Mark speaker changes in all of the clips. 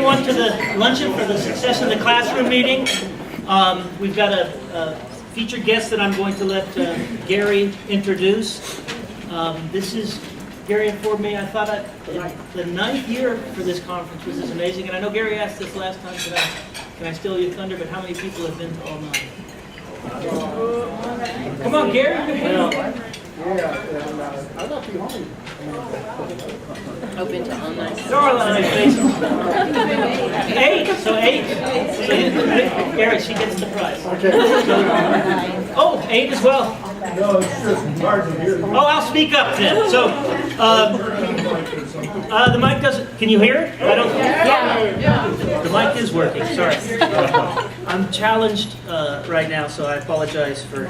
Speaker 1: everyone to the luncheon for the Success in the Classroom meeting. We've got a featured guest that I'm going to let Gary introduce. This is, Gary informed me, I thought the 9th year for this conference, which is amazing. And I know Gary asked this last time, can I steal your thunder, but how many people have been to all 9? Come on, Gary.
Speaker 2: I'm not too hungry.
Speaker 3: Open to online.
Speaker 1: There are a lot of nice faces. 8, so 8. So, Gary, she gets the prize.
Speaker 2: Okay.
Speaker 1: Oh, 8 as well.
Speaker 2: No, it's just hard to hear.
Speaker 1: Oh, I'll speak up then. So, the mic doesn't, can you hear it? I don't. Yeah. The mic is working, sorry. I'm challenged right now, so I apologize for,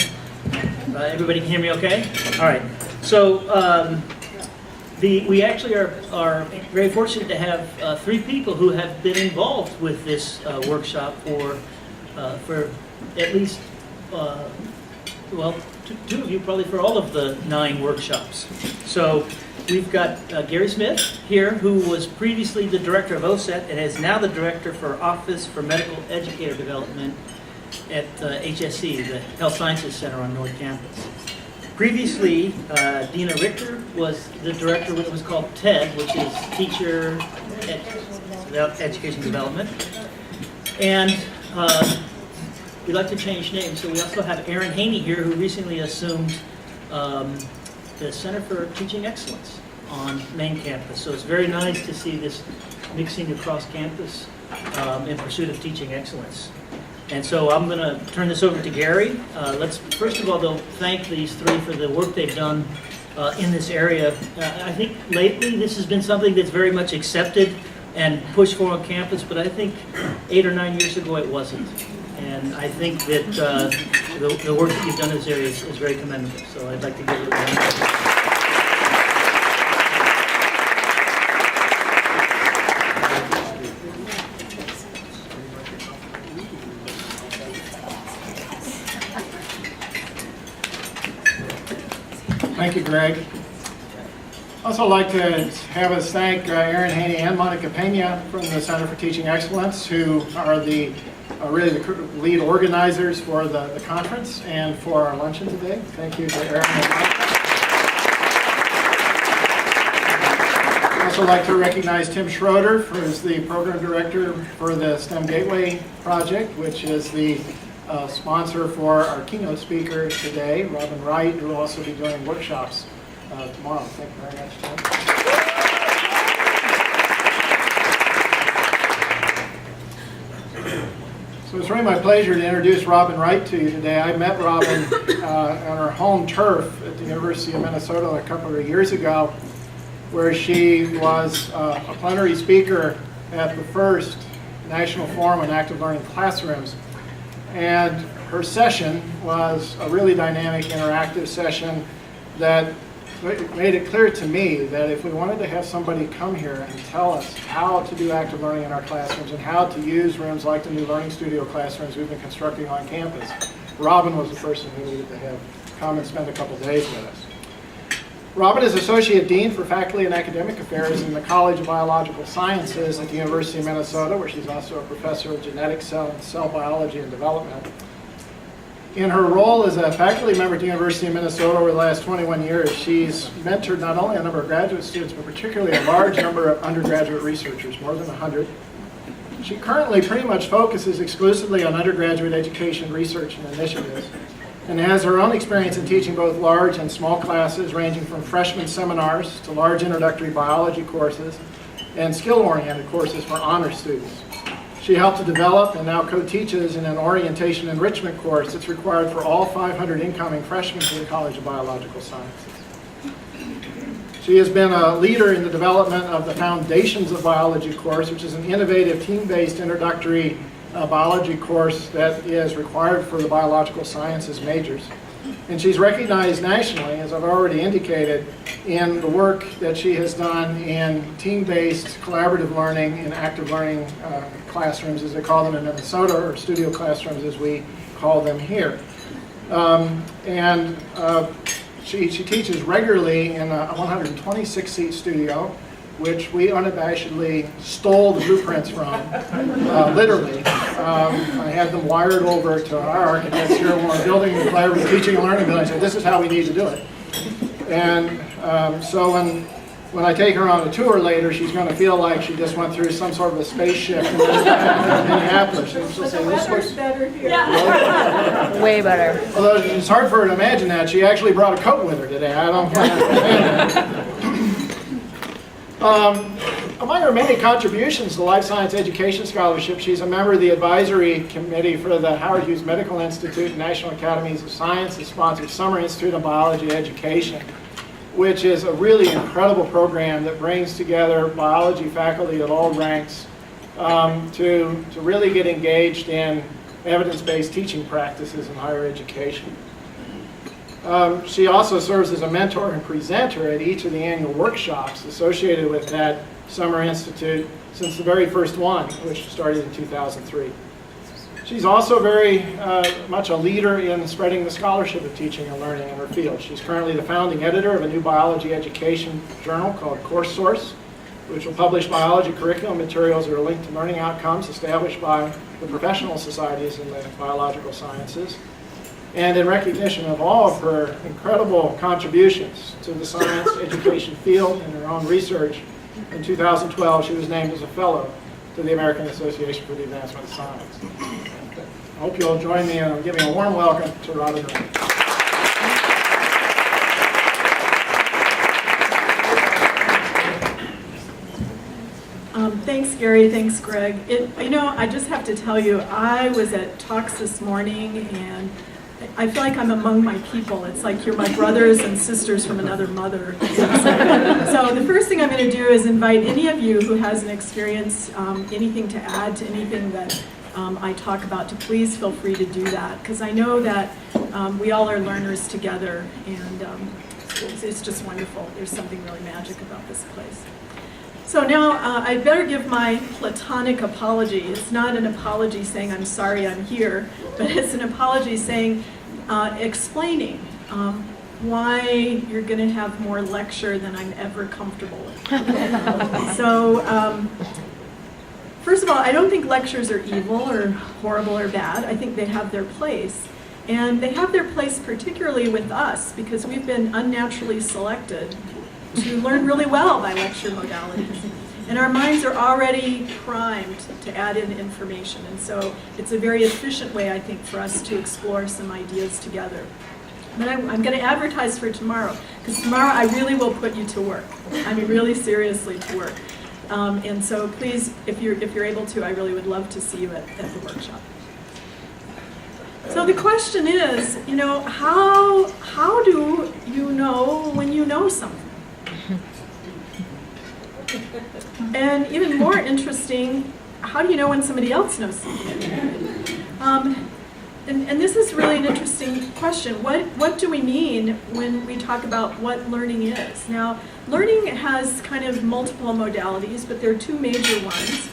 Speaker 1: everybody can hear me okay? All right. So, we actually are very fortunate to have 3 people who have been involved with this workshop for at least, well, two of you probably for all of the 9 workshops. So we've got Gary Smith here, who was previously the director of OSET and is now the director for Office for Medical Educator Development at HSC, the Health Sciences Center on North Campus. Previously, Dina Richter was the director of what was called TED, which is Teacher Education Development. And we'd like to change names, so we also have Erin Haney here, who recently assumed the Center for Teaching Excellence on main campus. So it's very nice to see this mixing across campus in pursuit of teaching excellence. And so I'm going to turn this over to Gary. Let's first of all, though, thank these 3 for the work they've done in this area. I think lately this has been something that's very much accepted and pushed for on campus, but I think 8 or 9 years ago it wasn't. And I think that the work that you've done in this area is very commendable. So I'd like to give you a round.
Speaker 2: Thank you, Greg. Also like to have us thank Erin Haney and Monica Pena from the Center for Teaching Excellence, who are really the lead organizers for the conference and for our luncheon today. Thank you to Erin and Monica. I'd also like to recognize Tim Schroeder, who is the program director for the STEM Gateway project, which is the sponsor for our keynote speaker today, Robin Wright, who will also be doing workshops tomorrow. Thank you very much, Tim. So it's really my pleasure to introduce Robin Wright to you today. I met Robin on her home turf at the University of Minnesota a couple of years ago, where she was a plenary speaker at the first National Forum on Active Learning Classrooms. And her session was a really dynamic, interactive session that made it clear to me that if we wanted to have somebody come here and tell us how to do active learning in our classrooms and how to use rooms like the new Learning Studio classrooms we've been constructing on campus, Robin was the person who needed to have come and spend a couple days with us. Robin is Associate Dean for Faculty and Academic Affairs in the College of Biological Sciences at the University of Minnesota, where she's also a professor of genetics, cell biology, and development. In her role as a faculty member at the University of Minnesota over the last 21 years, she's mentored not only a number of graduate students, but particularly a large number of undergraduate researchers, more than 100. She currently pretty much focuses exclusively on undergraduate education research and initiatives, and has her own experience in teaching both large and small classes, ranging from freshman seminars to large introductory biology courses and skill-oriented courses for honor students. She helped to develop and now co-teaches in an orientation enrichment course that's required for all 500 incoming freshmen to the College of Biological Sciences. She has been a leader in the development of the Foundations of Biology course, which is an innovative team-based introductory biology course that is required for the biological sciences majors. And she's recognized nationally, as I've already indicated, in the work that she has done in team-based collaborative learning and active learning classrooms, as they call them in Minnesota, or studio classrooms as we call them here. She teaches regularly in a 126-seat studio which we unabashedly stole the blueprints from, literally. I had them wired over to our architects here when we're building the collaborative teaching and learning building. I said, this is how we need to do it. And so when I take her on a tour later, she's going to feel like she just went through some sort of a spaceship in Minneapolis. She'll say, this looks
Speaker 3: better here.
Speaker 4: Yeah. Way better.
Speaker 2: Although it's hard for her to imagine that. She actually brought a coat with her today. I don't among her many contributions to Life Science Education Scholarship, she's a member of the advisory committee for the Howard Hughes Medical Institute and National Academies of Sciences sponsored Summer Institute of Biology Education, which is a really incredible program that brings together biology faculty at all ranks to really get engaged in evidence-based teaching practices in higher education. She also serves as a mentor and presenter at each of the annual workshops associated with that Summer Institute since the very first one, which started in 2003. She's also very much a leader in spreading the scholarship of teaching and learning in her field. She's currently the founding editor of a new biology education journal called Course Source, which will publish biology curriculum materials that are linked to learning outcomes established by the professional societies in the biological sciences. And in recognition of all of her incredible contributions to the science education field and her own research, in 2012 she was named as a fellow to the American Association for the Advancement of Science. I hope you'll join me in giving a warm welcome to Robin Wright.
Speaker 3: Thanks, Gary. Thanks, Greg. I just have to tell you, I was at talks this morning, and I feel like I'm among my people. It's like you're my brothers and sisters from another mother. So the first thing I'm going to do is invite any of you who has an experience, anything to add to anything that I talk about, to please feel free to do that, because I know that we all are learners together, and it's just wonderful. There's something really magic about this place. So now I better give my platonic apology. It's not an apology saying I'm sorry I'm here, but it's an apology saying, explaining why you're going to have more lecture than I'm ever comfortable with. So first of all, I don't think lectures are evil or horrible or bad. I think they have their place. And they have their place particularly with us because we've been unnaturally selected to learn really well by lecture modalities. And our minds are already primed to add in information. And so it's a very efficient way, I think, for us to explore some ideas together. But I'm going to advertise for tomorrow, because tomorrow I really will put you to work. I mean, really seriously to work. And so please, if you're able to, I really would love to see you at the workshop. So the question is, how do you know when you know something? And even more interesting, how do you know when somebody else knows something? And this is really an interesting question. What do we mean when we talk about what learning is? Now, learning has kind of multiple modalities, but there are two major ones.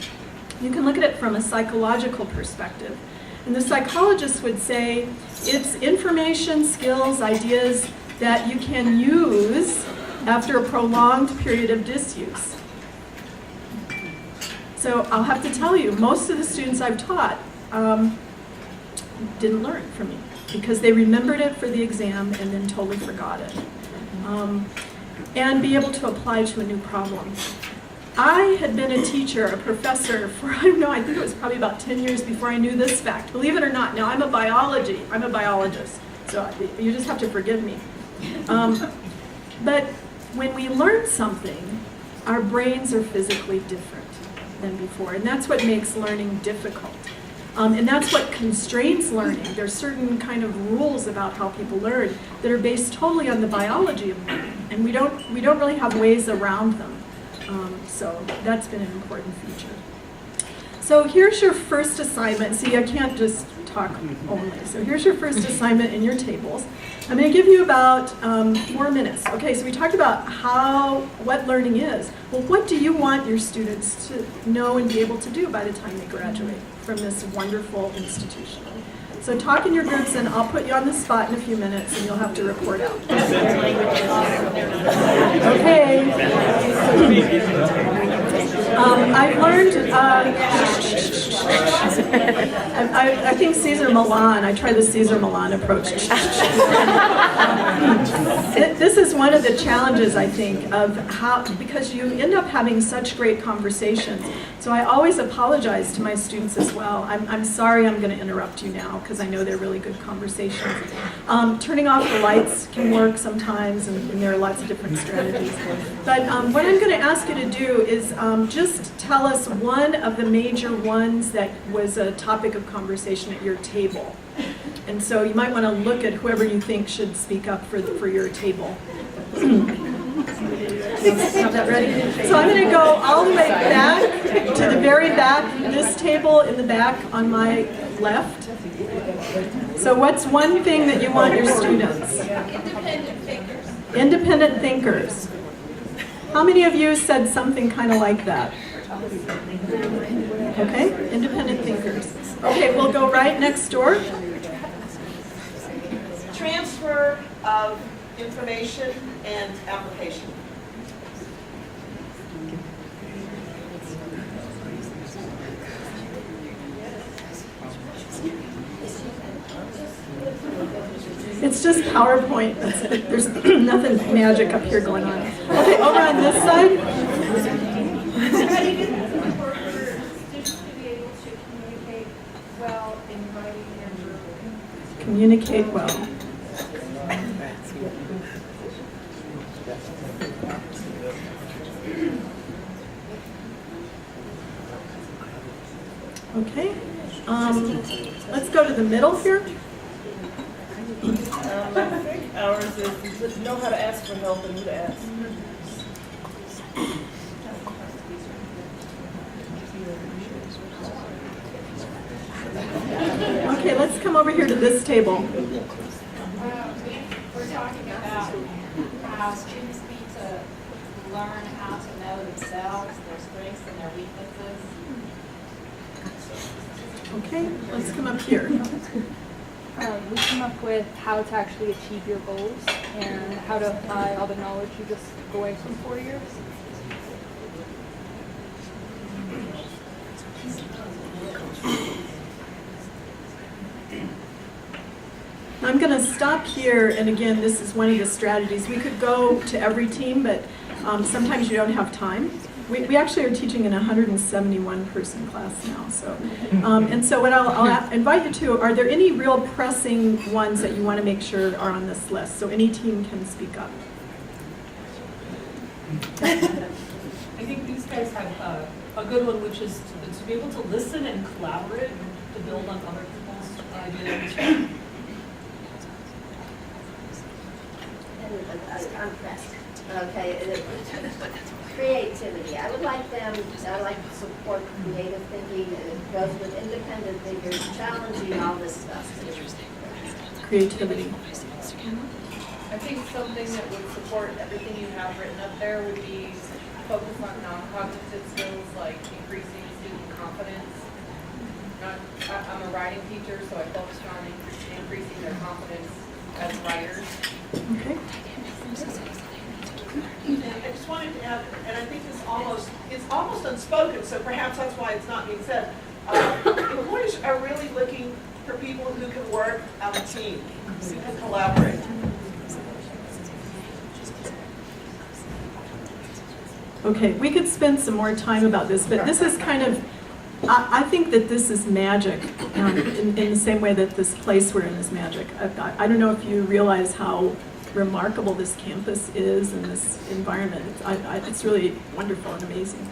Speaker 3: You can look at it from a psychological perspective. And the psychologists would say it's information, skills, ideas that you can use after a prolonged period of disuse. So I'll have to tell you, most of the students I've taught didn't learn from me because they remembered it for the exam and then totally forgot it. And be able to apply to a new problem. I had been a teacher, a professor for, I think it was probably about 10 years before I knew this fact. Believe it or not, now I'm a biologist, so you just have to forgive me. But when we learn something, our brains are physically different than before, and that's what makes learning difficult. And that's what constrains learning. There's certain kind of rules about how people learn that are based totally on the biology of learning, and we don't really have ways around them. So that's been an important feature. So here's your first assignment. See, I can't just talk only. So here's your first assignment in your tables. I'm going to give you about 4 minutes. Okay, so we talked about what learning is. Well, what do you want your students to know and be able to do by the time they graduate from this wonderful institution? So talk in your groups, and I'll put you on the spot in a few minutes, and you'll have to report out. Okay. I've learned, I think Caesar Milan, I try the Caesar Milan approach. This is one of the challenges, I think, of how, because you end up having such great conversations. So I always apologize to my students as well. I'm sorry I'm going to interrupt you now, because I know they're really good conversations. Turning off the lights can work sometimes, and there are lots of different strategies. But what I'm going to ask you to do is just tell us one of the major ones that was a topic of conversation at your table. And so you might want to look at whoever you think should speak up for your table. Have that ready? So I'm going to go all the way back to the very back, this table in the back on my left. So what's one thing that you want your students?
Speaker 5: Independent thinkers.
Speaker 3: Independent thinkers. How many of you said something kind of like that? Okay, independent thinkers. Okay, we'll go right next door.
Speaker 5: Transfer of information and application.
Speaker 3: It's just PowerPoint. There's nothing magic up here going on. Okay, over on this side. Communicate well. Okay. Let's go to the middle here.
Speaker 6: I think ours is know how to ask for help and who to ask.
Speaker 3: Okay, let's come over here to this table.
Speaker 7: We're talking about how students need to learn how to know themselves, their strengths and their weaknesses.
Speaker 3: Okay, let's come up here.
Speaker 4: We come up with how to actually achieve your goals and how to apply all the knowledge you just away from 4 years.
Speaker 3: I'm going to stop here, and again, this is one of the strategies. We could go to every team, but sometimes you don't have time. We actually are teaching in a 171-person class now. So, and so what I'll invite you to, are there any real pressing ones that you want to make sure are on this list? So any team can speak up.
Speaker 8: I think these guys have a good one, which is to be able to listen and collaborate to build on other people's ideas.
Speaker 9: I'm pressed. Okay, creativity. I would like to support creative thinking, and it goes with independent thinkers, challenging all this stuff.
Speaker 3: Creativity.
Speaker 6: I think something that would support everything you have written up there would be focus on non-cognitive skills like increasing student confidence. I'm a writing teacher, so I focus on increasing their confidence as writers.
Speaker 3: Okay.
Speaker 5: And I just wanted to add, and I think it's almost unspoken, so perhaps that's why it's not being said. Employers are really looking for people who can work on a team, who can collaborate.
Speaker 3: Okay, we could spend some more time about this, but this is kind of, I think that this is magic in the same way that this place we're in is magic. I don't know if you realize how remarkable this campus is and this environment. It's really wonderful and amazing.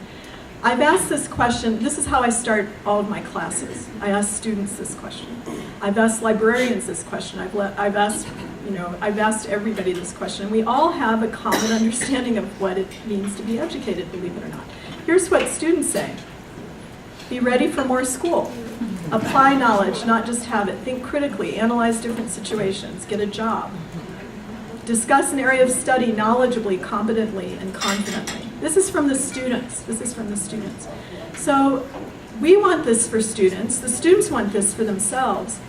Speaker 3: I've asked this question, this is how I start all of my classes. I ask students this question. I've asked librarians this question. I've asked everybody this question. We all have a common understanding of what it means to be educated, believe it or not. Here's what students say. Be ready for more school. Apply knowledge, not just have it. Think critically, analyze different situations, get a job. Discuss an area of study knowledgeably, competently, and confidently. This is from the students. This is from the students. So we want this for students. The students want this for themselves.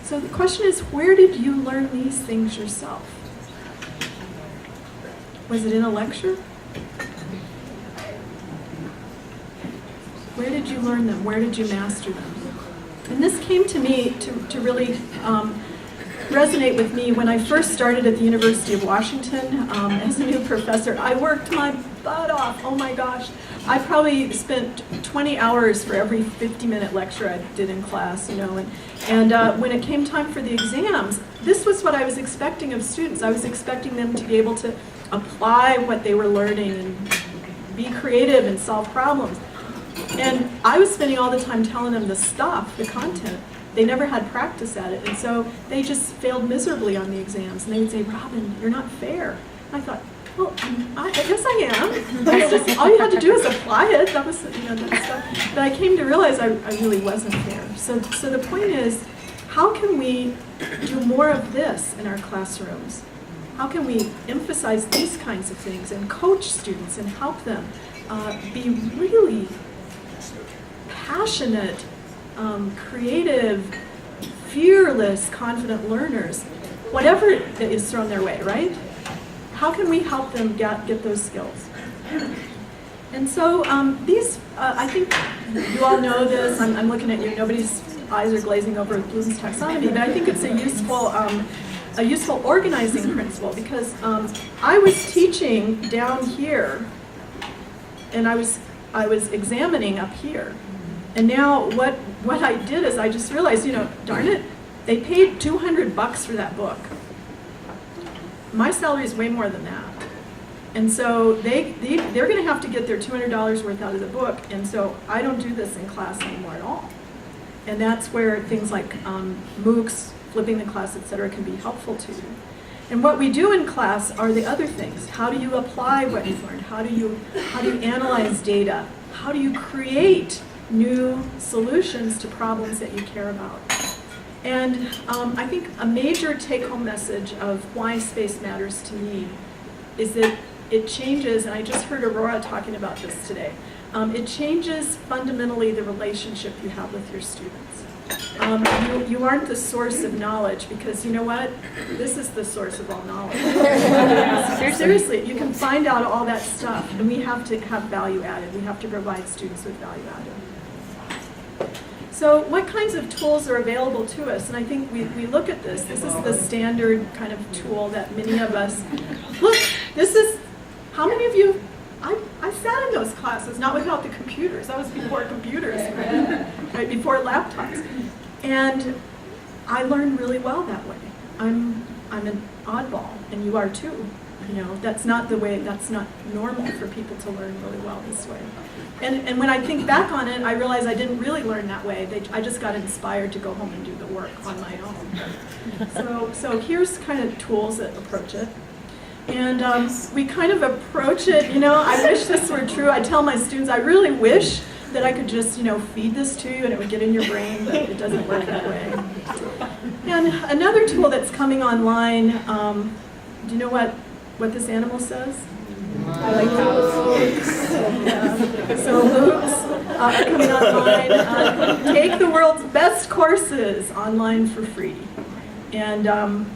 Speaker 3: So the question is, where did you learn these things yourself? Was it in a lecture? Where did you learn them? Where did you master them? And this came to me to really resonate with me when I first started at the University of Washington as a new professor. I worked my butt off. Oh my gosh. I probably spent 20 hours for every 50-minute lecture I did in class, you know, and when it came time for the exams, this was what I was expecting of students. I was expecting them to be able to apply what they were learning and be creative and solve problems. And I was spending all the time telling them the stuff, the content. They never had practice at it, and so they just failed miserably on the exams. And they would say, "Robin, you're not fair." And I thought, well, I guess I am. It's just, all you had to do is apply it. That was, you know, that stuff. But I came to realize I really wasn't fair. So the point is, how can we do more of this in our classrooms? How can we emphasize these kinds of things and coach students and help them be really passionate, creative, fearless, confident learners, whatever is thrown their way, right? How can we help them get those skills? And so these, I think you all know this. I'm looking at you. Nobody's eyes are glazing over Bloom's taxonomy, but I think it's a useful organizing principle, because I was teaching down here, and I was examining up here. And now what I did is I just realized, you know, darn it, they paid $200 for that book. My salary is way more than that. And so they're going to have to get their $200 worth out of the book, and so I don't do this in class anymore at all. And that's where things like MOOCs, flipping the class, etc., can be helpful to you. And what we do in class are the other things. How do you apply what you've learned? How do you analyze data? How do you create new solutions to problems that you care about? And I think a major take-home message of why space matters to me is that it changes, and I just heard Aurora talking about this today, it changes fundamentally the relationship you have with your students. You aren't the source of knowledge, because you know what? This is the source of all knowledge. Seriously, you can find out all that stuff, and we have to have value added. We have to provide students with value added. So what kinds of tools are available to us? And I think we look at this. This is the standard kind of tool that many of us, look, this is, how many of you, I sat in those classes, not without the computers. That was before computers, right before laptops. And I learned really well that way. I'm an oddball, and you are too. You know, that's not the way, that's not normal for people to learn really well this way. And when I think back on it, I realize I didn't really learn that way. I just got inspired to go home and do the work on my own. So here's kind of tools that approach it. And we kind of approach it, you know, I wish this were true. I tell my students, I really wish that I could just, you know, feed this to you and it would get in your brain, but it doesn't work that way. And another tool that's coming online, do you know what this animal says? I like MOOCs. Yeah. So MOOCs are coming online. Take the world's best courses online for free. And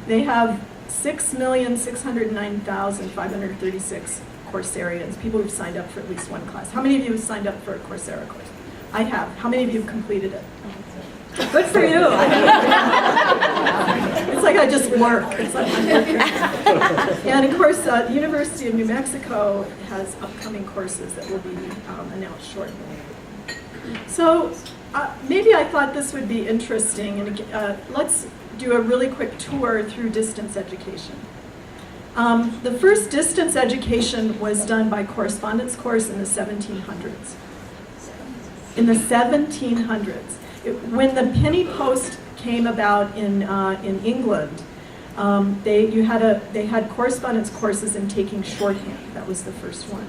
Speaker 3: they have 6,609,536 Courserians, people who've signed up for at least one class. How many of you have signed up for a Coursera course? I have. How many of you have completed it? Good for you. It's like I just work. It's like I'm working. And of course, the University of New Mexico has upcoming courses that will be announced shortly. So maybe I thought this would be interesting, and let's do a really quick tour through distance education. The first distance education was done by correspondence course in the 1700s. In the 1700s. When the penny post came about in England, they had correspondence courses in taking shorthand. That was the first one.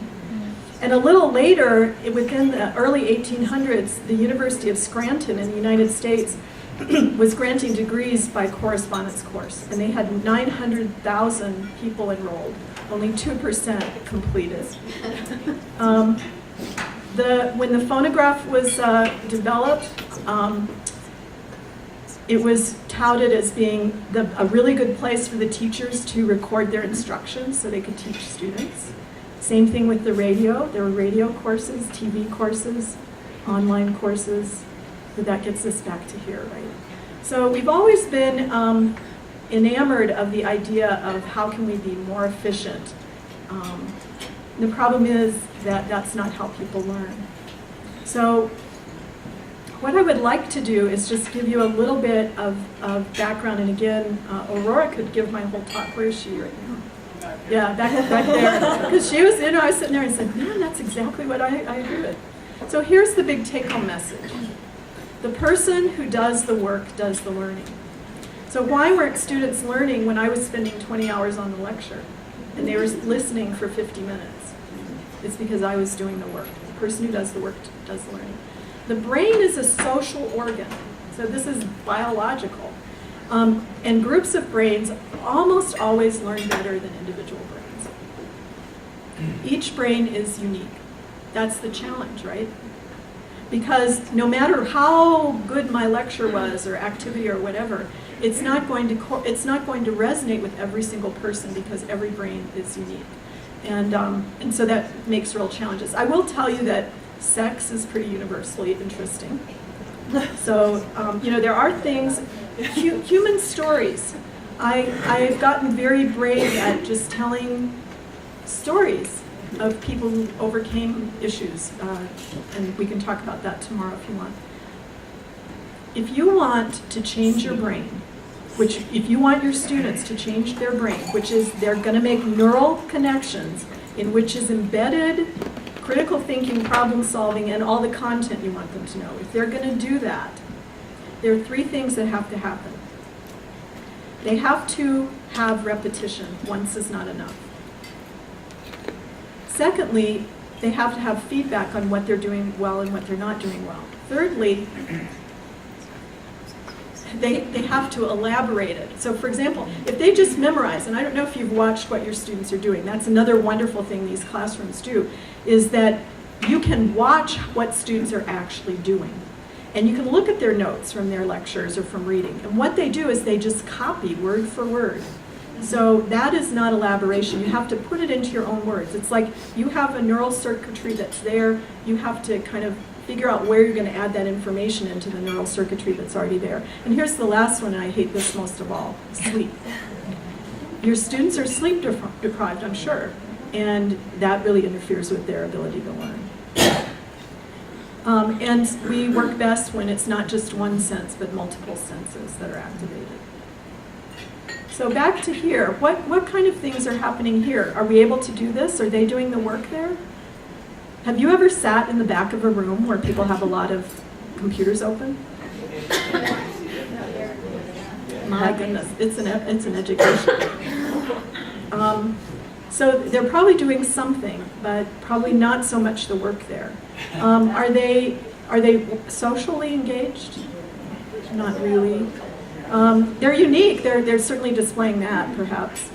Speaker 3: And a little later, within the early 1800s, the University of Scranton in the United States was granting degrees by correspondence course, and they had 900,000 people enrolled. Only 2% completed. When the phonograph was developed, It was touted as being a really good place for the teachers to record their instructions so they could teach students. Same thing with the radio. There were radio courses, TV courses, online courses. But that gets us back to here, right? So we've always been enamored of the idea of how can we be more efficient. The problem is that that's not how people learn. So what I would like to do is just give you a little bit of background. And again, Aurora could give my whole talk. Where is she right now? Yeah, back there. Because she was, I was sitting there and said, man, that's exactly what I agree with. So here's the big take-home message. The person who does the work does the learning. So why weren't students learning when I was spending 20 hours on the lecture and they were listening for 50 minutes? It's because I was doing the work. The person who does the work does the learning. The brain is a social organ, so this is biological. And groups of brains almost always learn better than individual brains. Each brain is unique. That's the challenge, right? Because no matter how good my lecture was or activity or whatever, it's not going to resonate with every single person because every brain is unique. And so that makes real challenges. I will tell you that sex is pretty universally interesting. So, there are things, human stories. I've gotten very brave at just telling stories of people who overcame issues, and we can talk about that tomorrow if you want. If you want to change your brain, if you want your students to change their brain, which is they're going to make neural connections in which is embedded critical thinking, problem solving, and all the content you want them to know. If they're going to do that, there are 3 things that have to happen. They have to have repetition. Once is not enough. Secondly, they have to have feedback on what they're doing well and what they're not doing well. Thirdly, they have to elaborate it. So for example, if they just memorize, and I don't know if you've watched what your students are doing, that's another wonderful thing these classrooms do, is that you can watch what students are actually doing. And you can look at their notes from their lectures or from reading. And what they do is they just copy word for word. So that is not elaboration. You have to put it into your own words. It's like you have a neural circuitry that's there. You have to kind of figure out where you're going to add that information into the neural circuitry that's already there. And here's the last one, and I hate this most of all, sleep. Your students are sleep deprived, I'm sure, and that really interferes with their ability to learn. And we work best when it's not just one sense, but multiple senses that are activated. So back to here, what kind of things are happening here? Are we able to do this? Are they doing the work there? Have you ever sat in the back of a room where people have a lot of computers open? My goodness, it's an education. So they're probably doing something, but probably not so much the work there. Are they socially engaged? Not really. They're unique. They're certainly displaying that, perhaps.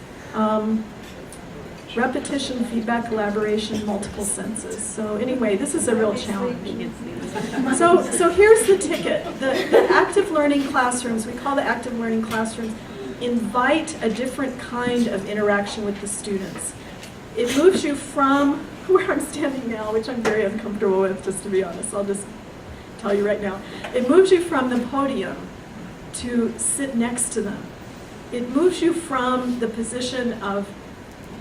Speaker 3: Repetition, feedback, collaboration, multiple senses. So anyway, this is a real challenge. So here's the ticket. The active learning classrooms, we call the active learning classrooms, invite a different kind of interaction with the students. It moves you from where I'm standing now, which I'm very uncomfortable with, just to be honest. I'll just tell you right now. It moves you from the podium to sit next to them. It moves you from the position of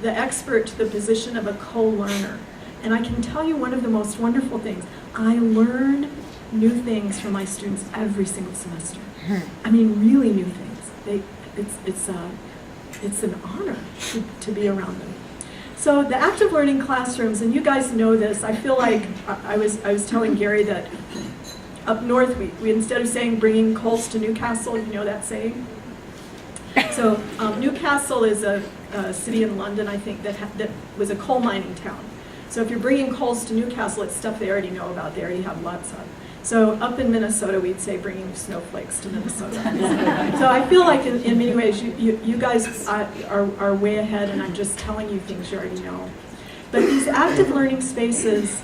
Speaker 3: the expert to the position of a co-learner. And I can tell you one of the most wonderful things. I learn new things from my students every single semester. I mean, really new things. It's an honor to be around them. So the active learning classrooms, and you guys know this, I feel like I was telling Gary that up north, we instead of saying bringing coals to Newcastle, you know that saying? So Newcastle is a city in London, I think, that was a coal mining town. So if you're bringing coals to Newcastle, it's stuff they already know about, they already have lots of. So up in Minnesota, we'd say bringing snowflakes to Minnesota. So I feel like in many ways, you guys are way ahead, and I'm just telling you things you already know. But these active learning spaces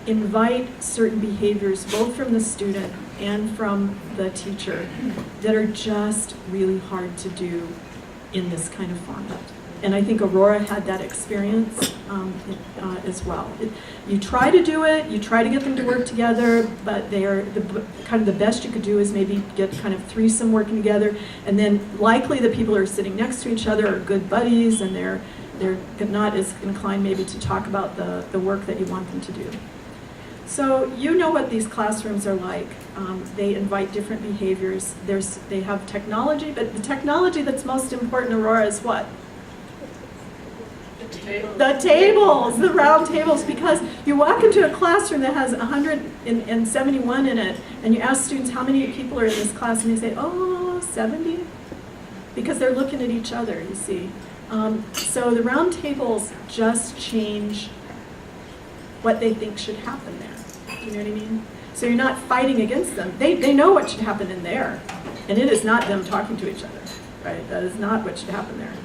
Speaker 3: invite certain behaviors, both from the student and from the teacher, that are just really hard to do in this kind of format. And I think Aurora had that experience as well. You try to do it, you try to get them to work together, but kind of the best you could do is maybe get kind of threesome working together, and then likely the people who are sitting next to each other are good buddies, and they're not as inclined maybe to talk about the work that you want them to do. So you know what these classrooms are like. They invite different behaviors. They have technology, but the technology that's most important, Aurora, is what? The tables, the round tables, because you walk into a classroom that has 171 in it, and you ask students how many people are in this class, and they say, oh, 70? Because they're looking at each other, you see. So the round tables just change what they think should happen there. Do you know what I mean? So you're not fighting against them. They know what should happen in there, and it is not them talking to each other, right? That is not what should happen there.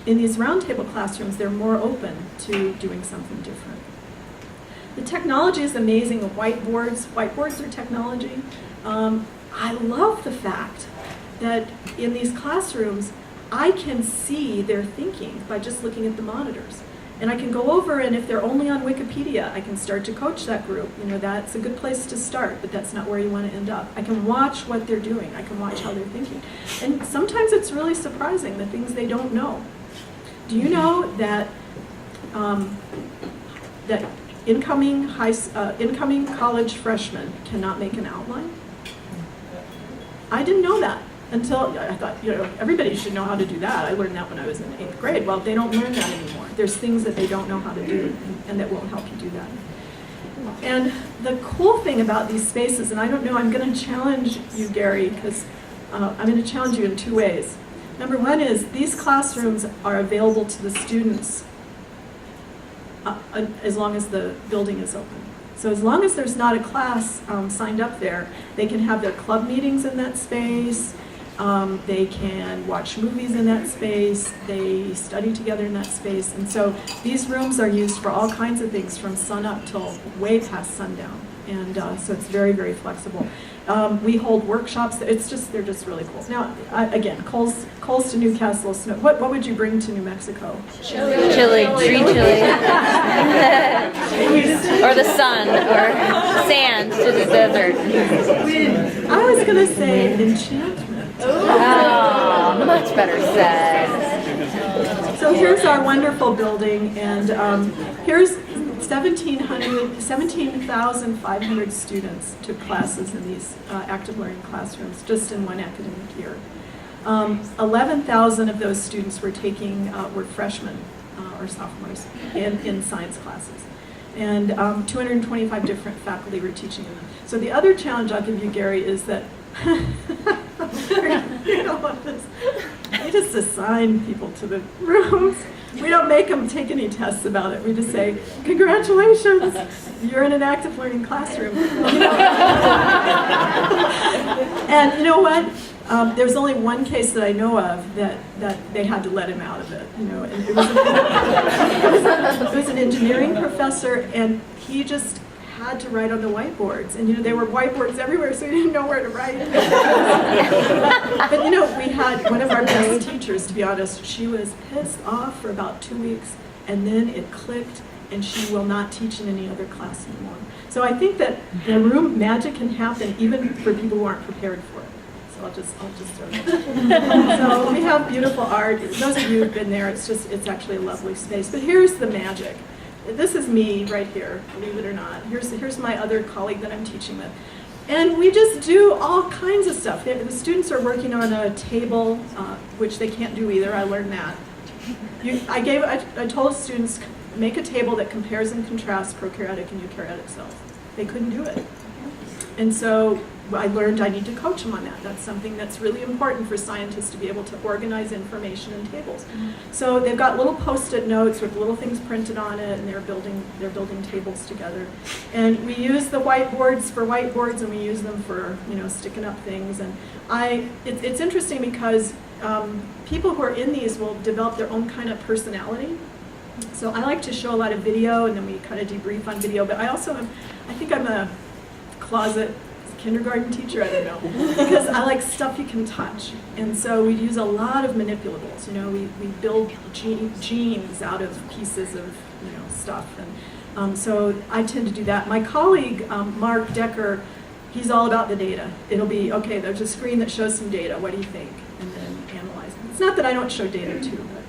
Speaker 3: In these roundtable classrooms, they're more open to doing something different. The technology is amazing. Whiteboards are technology. I love the fact that in these classrooms, I can see their thinking by just looking at the monitors. And I can go over, and if they're only on Wikipedia, I can start to coach that group. You know, that's a good place to start, but that's not where you want to end up. I can watch what they're doing. I can watch how they're thinking. And sometimes it's really surprising, the things they don't know. Do you know that that incoming college freshmen cannot make an outline? I didn't know that until I thought, you know, everybody should know how to do that. I learned that when I was in 8th grade. Well, they don't learn that anymore. There's things that they don't know how to do, and that won't help you do that. And the cool thing about these spaces, and I don't know, I'm going to challenge you, Gary, because I'm going to challenge you in 2 ways. Number one is these classrooms are available to the students as long as the building is open. So as long as there's not a class signed up there, they can have their club meetings in that space, they can watch movies in that space, they study together in that space. And so these rooms are used for all kinds of things from sun up till way past sundown. And so it's very, very flexible. We hold workshops. They're just really cool. Now, again, Coles to Newcastle. What would you bring to New Mexico?
Speaker 10: Chili, tree chili. Or the sun, or sand to the desert.
Speaker 3: I was going to say enchantment.
Speaker 10: Oh, much better said.
Speaker 3: So here's our wonderful building, and here's 17,500 students took classes in these active learning classrooms just in one academic year. 11,000 of those students were freshmen or sophomores in science classes. And 225 different faculty were teaching them. So the other challenge I'll give you, Gary, is that you know what this, we just assign people to the rooms. We don't make them take any tests about it. We just say, congratulations, you're in an active learning classroom. And you know what? There's only one case that I know of that they had to let him out of it. You know, and it was an engineering professor, and he just had to write on the whiteboards, and you know there were whiteboards everywhere, so he didn't know where to write. But you know, we had one of our best teachers, to be honest. She was pissed off for about 2 weeks, and then it clicked, and she will not teach in any other class anymore. So I think that the room magic can happen even for people who aren't prepared for it. So I'll just throw that. So we have beautiful art. Those of you who've been there, it's actually a lovely space. But here's the magic. This is me right here, believe it or not. Here's my other colleague that I'm teaching with. And we just do all kinds of stuff. The students are working on a table, which they can't do either. I learned that. I told students, make a table that compares and contrasts prokaryotic and eukaryotic cells. They couldn't do it. And so I learned I need to coach them on that. That's something that's really important for scientists to be able to organize information in tables. So they've got little Post-it notes with little things printed on it, and they're building tables together. And we use the whiteboards for whiteboards, and we use them for sticking up things. And it's interesting because people who are in these will develop their own kind of personality. So I like to show a lot of video, and then we kind of debrief on video, but I think I'm a closet kindergarten teacher, I don't know, because I like stuff you can touch. And so we use a lot of manipulables. We build genes out of pieces of stuff. And so I tend to do that. My colleague, Mark Decker, he's all about the data. It'll be, okay, there's a screen that shows some data. What do you think? And then analyze it. It's not that I don't show data too. But.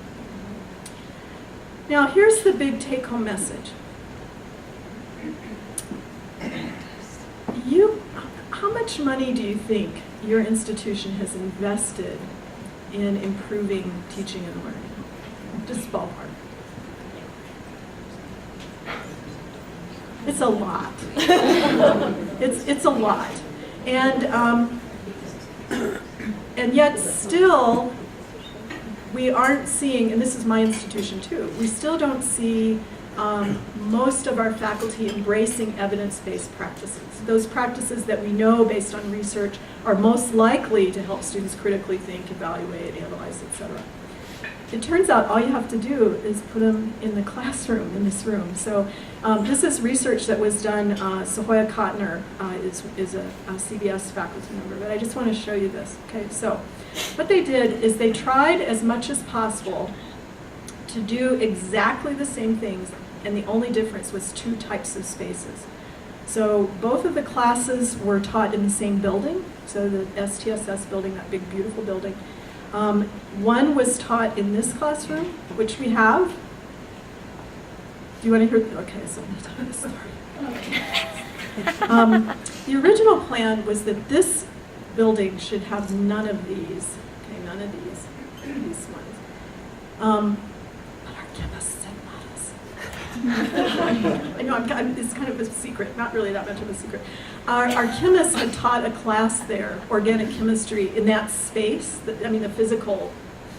Speaker 3: Now, here's the big take-home message. How much money do you think your institution has invested in improving teaching and learning? Just ballpark. It's a lot. It's a lot. And yet still, we aren't seeing, and this is my institution too, we still don't see most of our faculty embracing evidence-based practices. Those practices that we know based on research are most likely to help students critically think, evaluate, analyze, etc. It turns out all you have to do is put them in the classroom, in this room. So this is research that was done. Sahoya Kotner is a CBS faculty member, but I just want to show you this. Okay, so what they did is they tried as much as possible to do exactly the same things, and the only difference was 2 types of spaces. So both of the classes were taught in the same building, so the STSS building, that big beautiful building. One was taught in this classroom, which we have. Do you want to hear? Okay, so I'm going to tell you the story. The original plan was that this building should have none of these. Okay, none of these ones. But our chemists said not us. I know it's kind of a secret, not really that much of a secret. Our chemists had taught a class there, organic chemistry, in that space, the physical,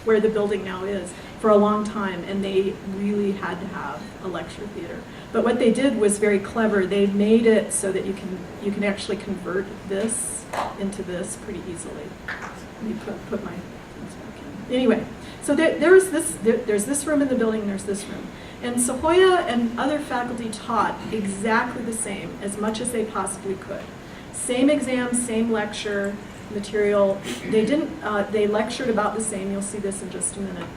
Speaker 3: where the building now is, for a long time, and they really had to have a lecture theater. But what they did was very clever. They made it so that you can actually convert this into this pretty easily. Let me put my things back in. Anyway, so there's this room in the building, and there's this room. And Sahoya and other faculty taught exactly the same, as much as they possibly could. Same exam, same lecture material. They lectured about the same. You'll see this in just a minute.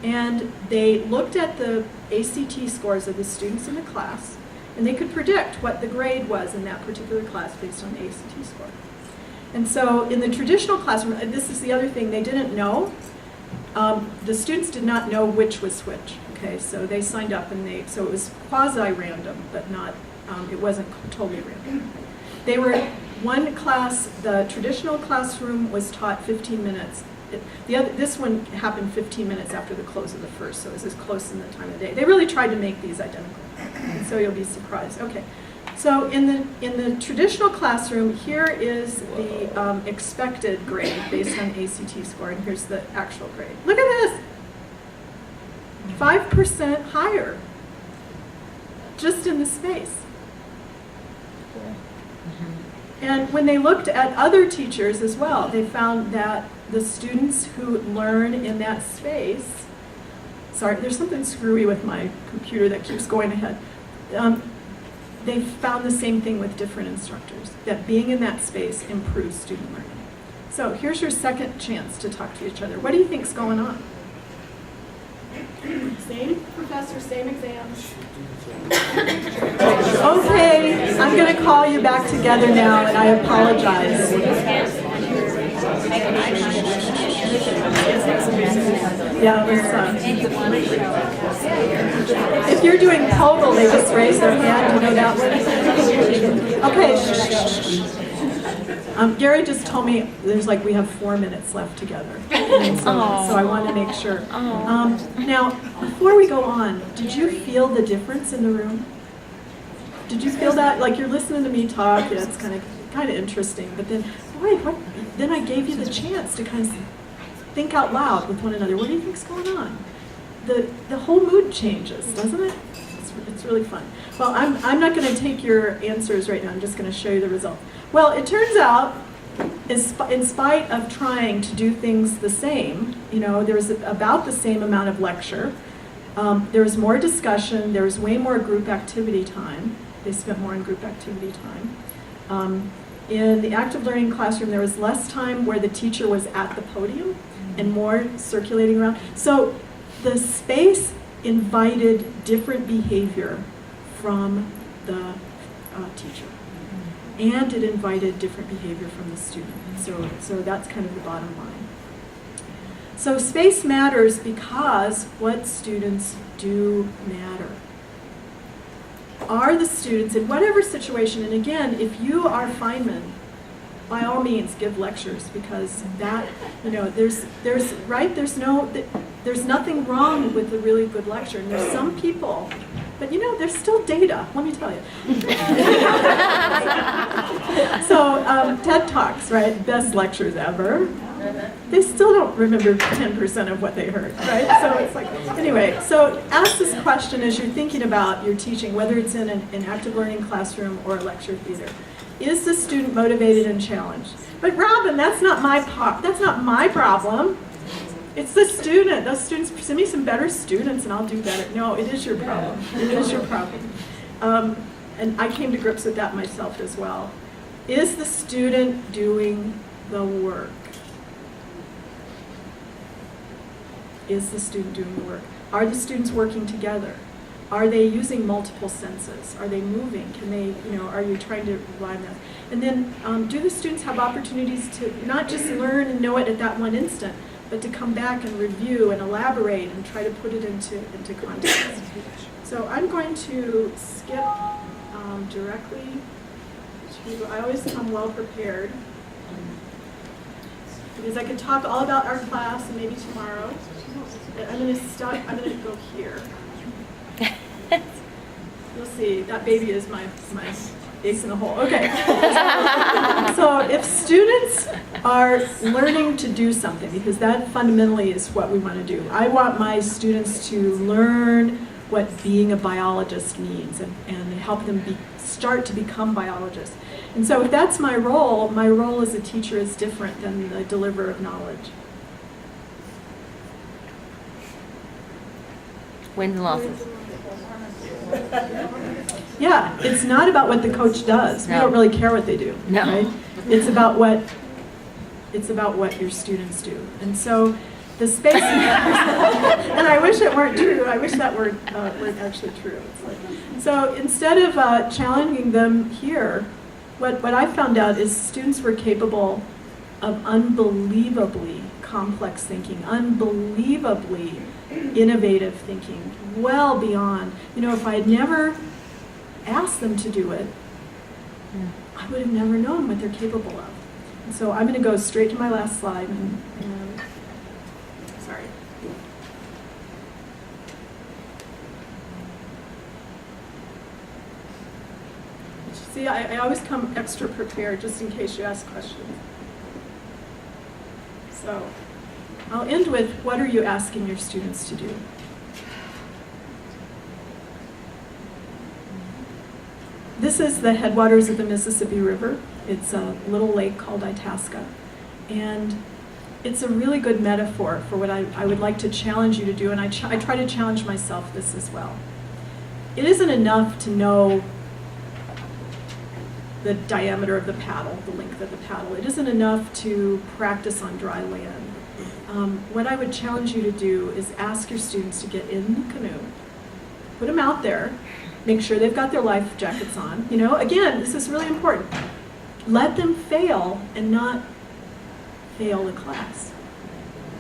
Speaker 3: And they looked at the ACT scores of the students in the class, and they could predict what the grade was in that particular class based on the ACT score. And so in the traditional classroom, this is the other thing they didn't know. The students did not know which was which. Okay, so they signed up, and so it was quasi-random, but not, it wasn't totally random. They were one class. The traditional classroom was taught 15 minutes. This one happened 15 minutes after the close of the first, so it was as close in the time of day. They really tried to make these identical, and so you'll be surprised. Okay, so in the traditional classroom, here is the expected grade based on ACT score, and here's the actual grade. Look at this. 5% higher, just in the space. And when they looked at other teachers as well, they found that the students who learn in that space, sorry, there's something screwy with my computer that keeps going ahead. They found the same thing with different instructors, that being in that space improves student learning. So here's your second chance to talk to each other. What do you think's going on? Same professor, same exam. Okay, I'm going to call you back together now, and I apologize. Yeah, if you're doing POGL, they just raise their hand. You know that one? Okay. Gary just told me we have 4 minutes left together. So I want to make sure. Now, before we go on, did you feel the difference in the room? Did you feel that? Like you're listening to me talk, yeah, it's kind of interesting, but then, boy, then I gave you the chance to kind of think out loud with one another. What do you think's going on? The whole mood changes, doesn't it? It's really fun. Well, I'm not going to take your answers right now. I'm just going to show you the results. Well, it turns out, in spite of trying to do things the same, there was about the same amount of lecture, There was more discussion, there was way more group activity time. They spent more on group activity time. In the active learning classroom, there was less time where the teacher was at the podium and more circulating around. So the space invited different behavior from the teacher. And it invited different behavior from the student. So that's kind of the bottom line. So space matters because what students do matter. Are the students, in whatever situation, and again, if you are Feynman, by all means give lectures, because that, there's nothing wrong with a really good lecture. And there's some people, but there's still data, let me tell you. So TED Talks, right, best lectures ever. They still don't remember 10% of what they heard, right? So it's like, anyway, so ask this question as you're thinking about your teaching, whether it's in an active learning classroom or a lecture theater. Is the student motivated and challenged? But Robin, that's not my problem. It's the student. Those students, send me some better students and I'll do better. No, it is your problem. It is your problem. And I came to grips with that myself as well. Is the student doing the work? Is the student doing the work? Are the students working together? Are they using multiple senses? Are they moving? Can they, are you trying to rely on that? And then do the students have opportunities to not just learn and know it at that one instant, but to come back and review and elaborate and try to put it into context? So I'm going to skip directly to, I always come well prepared, because I could talk all about our class and maybe tomorrow. I'm going to go here. You'll see, that baby is my ace in the hole. Okay. So if students are learning to do something, because that fundamentally is what we want to do. I want my students to learn what being a biologist means and help them start to become biologists. And so if that's my role as a teacher is different than the deliverer of knowledge.
Speaker 10: Wins and losses.
Speaker 3: Yeah, it's not about what the coach does. We don't really care what they do.
Speaker 10: No.
Speaker 3: Right? It's about what your students do. And so the space, and I wish it weren't true. I wish that were actually true. So instead of challenging them here, what I found out is students were capable of unbelievably complex thinking, unbelievably innovative thinking, well beyond, if I had never asked them to do it, I would have never known what they're capable of. And so I'm going to go straight to my last slide. Sorry. See, I always come extra prepared just in case you ask questions. So I'll end with, what are you asking your students to do? This is the headwaters of the Mississippi River. It's a little lake called Itasca. And it's a really good metaphor for what I would like to challenge you to do, and I try to challenge myself this as well. It isn't enough to know the diameter of the paddle, the length of the paddle. It isn't enough to practice on dry land. What I would challenge you to do is ask your students to get in the canoe, put them out there, make sure they've got their life jackets on. Again, this is really important. Let them fail and not fail the class.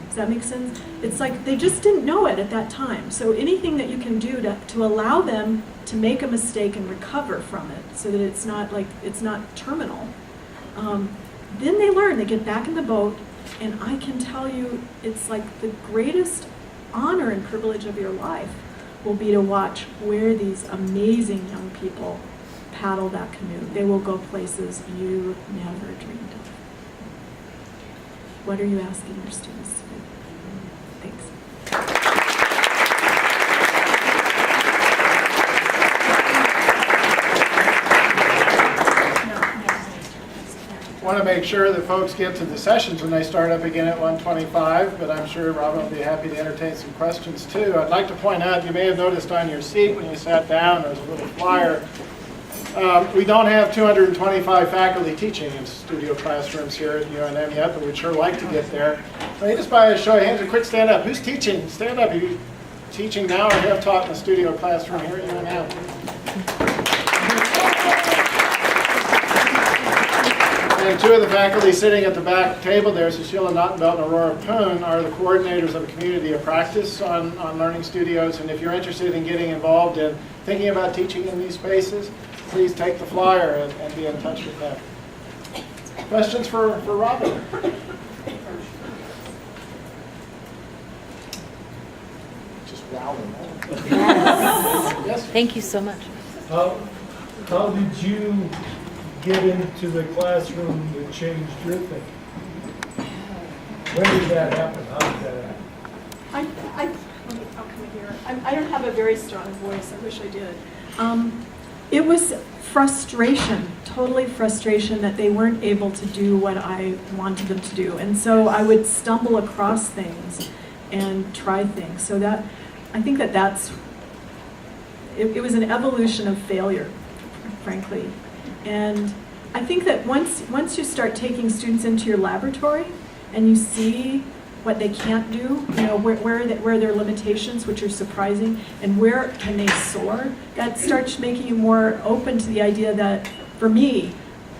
Speaker 3: Does that make sense? It's like they just didn't know it at that time. So anything that you can do to allow them to make a mistake and recover from it so that it's not terminal. Then they learn, they get back in the boat, and I can tell you it's like the greatest honor and privilege of your life will be to watch where these amazing young people paddle that canoe. They will go places you never dreamed of. What are you asking your students to do? Thanks.
Speaker 2: want to make sure that folks get to the sessions when they start up again at 1:25, but I'm sure Robin will be happy to entertain some questions too. I'd like to point out, you may have noticed on your seat when you sat down, there's a little flyer. We don't have 225 faculty teaching in studio classrooms here at UNM yet, but we'd sure like to get there. So just by a show of hands, a quick stand up. Who's teaching? Stand up. Are you teaching now or have taught in the studio classroom here at UNM? And two of the faculty sitting at the back table there, Cecilia Nottenbelt and Aurora Poon, are the coordinators of a community of practice on Learning Studios. And if you're interested in getting involved in thinking about teaching in these spaces, please take the flyer and be in touch with them. Questions for Robin? Just wowing. Yes?
Speaker 10: Thank you so much.
Speaker 11: How did you get into the classroom that changed your thinking? When did that happen? How did that happen?
Speaker 3: I'll come here. I don't have a very strong voice. I wish I did. It was frustration, totally frustration that they weren't able to do what I wanted them to do. And so I would stumble across things and try things. So that, I think that's, it was an evolution of failure, frankly. And I think that once you start taking students into your laboratory and you see what they can't do, you know, where their limitations, which are surprising, and where can they soar, that starts making you more open to the idea that, for me,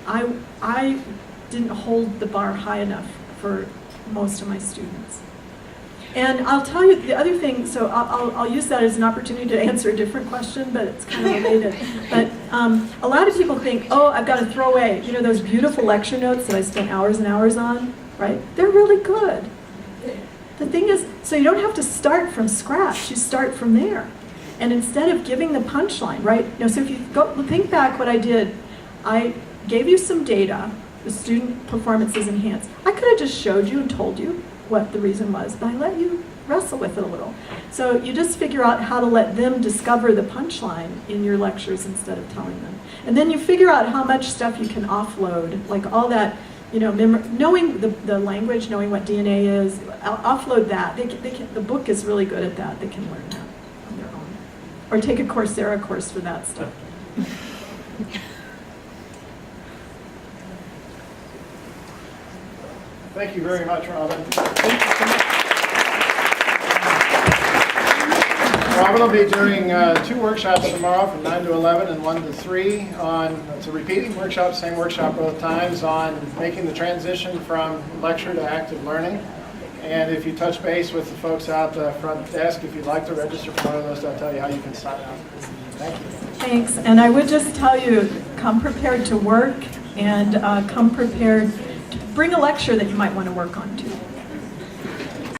Speaker 3: I didn't hold the bar high enough for most of my students. And I'll tell you the other thing, so I'll use that as an opportunity to answer a different question, but it's kind of related. But a lot of people think, oh, I've got to throw away, you know, those beautiful lecture notes that I spent hours and hours on, right? They're really good. The thing is, so you don't have to start from scratch, you start from there. And instead of giving the punchline, right? You know, so if you go think back what I did, I gave you some data, the student performance is enhanced. I could have just showed you and told you what the reason was, but I let you wrestle with it a little. So you just figure out how to let them discover the punchline in your lectures instead of telling them. And then you figure out how much stuff you can offload, like all that, you know, knowing the language, knowing what DNA is, offload that. The book is really good at that. They can learn that on their own. Or take a Coursera course for that stuff.
Speaker 2: Thank you very much, Robin. Robin will be doing 2 workshops tomorrow from 9 to 11 and 1 to 3 on, it's a repeating workshop, same workshop both times, on making the transition from lecture to active learning. And if you touch base with the folks out the front desk, if you'd like to register for one of those, they'll tell you how you can sign up. Thank you.
Speaker 3: Thanks. And I would just tell you, come prepared to work and come prepared to bring a lecture that you might want to work on too.